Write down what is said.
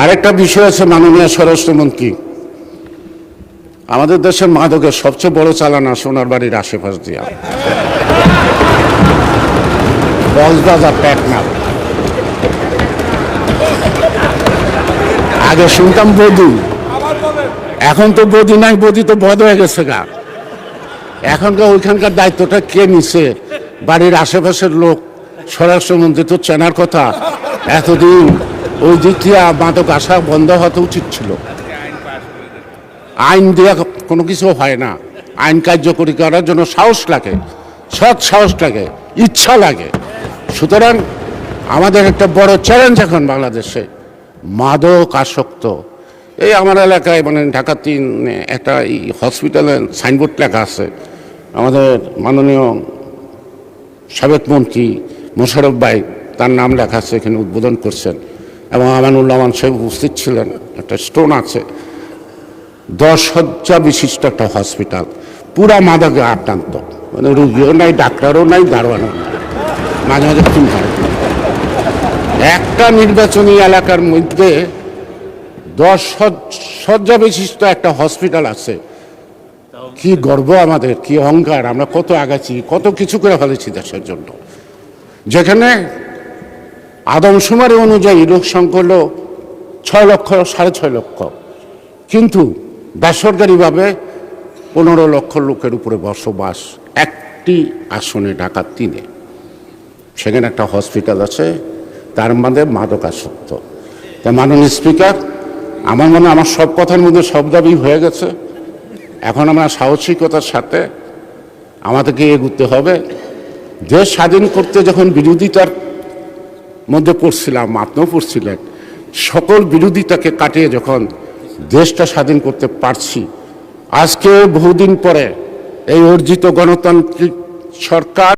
আরেকটা বিষয় আছে মাননীয় স্বরাষ্ট্রমন্ত্রী, আমাদের দেশের মাদকের সবচেয়ে বড় চালান সোনার বাড়ির আশেপাশ দিয়া কক্সবাজার টেকনাফ। আগে শুনতাম বধূ, এখন তো বধূ নাই, বধূ তো বধ হয়ে গেছে গা। এখনকার ওইখানকার দায়িত্বটা কে নিছে? বাড়ির আশেপাশের লোক। স্বরাষ্ট্রমন্ত্রী তো চেনার কথা। এতদিন ওই দিক দিয়ে মাদক আসা বন্ধ হতে উচিত ছিল। আইন দেওয়া কোনো কিছু হয় না, আইন কার্যকরী করার জন্য সাহস লাগে, সৎ সাহস লাগে, ইচ্ছা লাগে। সুতরাং আমাদের একটা বড় চ্যালেঞ্জ এখন বাংলাদেশে মাদক আসক্ত। এই আমার এলাকায় মানে ঢাকা ৩ একটা হসপিটালের সাইনবোর্ড লেখা আছে, আমাদের মাননীয় সাবেক মন্ত্রী মোশাররফ ভাই তার নাম লেখা আছে, এখানে উদ্বোধন করছেন এবং আমানুল্লাহ আমান সাহেব উপস্থিত ছিলেন। একটা স্টোন আছে, 10 শয্যা বিশিষ্ট একটা হসপিটাল, পুরা মাদকে আক্রান্ত, মানে রুগীও নাই, ডাক্তারও নাই, দারোয়ানও নাই, মাঝে মাঝে খুন হয়। একটা নির্বাচনী এলাকার মধ্যে 10 শয্যা বিশিষ্ট একটা হসপিটাল আছে। কি গর্ব আমাদের, কি অহংকার, আমরা কত আগাচ্ছি, কত কিছু করে ফেলেছি দেশের জন্য। যেখানে আদমশুমারি অনুযায়ী লোক সংখ্যা হল 6 লক্ষ, 6.5 লক্ষ, কিন্তু বেসরকারিভাবে 15 লক্ষ লোকের উপরে বসবাস একটি আসনে, ঢাকা 3-এ। সেখানে একটা হসপিটাল আছে, তার মধ্যে মাদক আসক্ত। তা মাননীয় স্পিকার, আমার মনে আমার সব কথার মধ্যে সব দাবি হয়ে গেছে। এখন আমরা সাহসিকতার সাথে আমাদেরকে এগুতে হবে। দেশ স্বাধীন করতে যখন বিরোধিতার মধ্যে পড়ছিলাম, আপনিও পড়ছিলেন, সকল বিরোধিতাকে কাটিয়ে যখন দেশটা স্বাধীন করতে পারছি, আজকে বহুদিন পরে এই অর্জিত গণতান্ত্রিক সরকার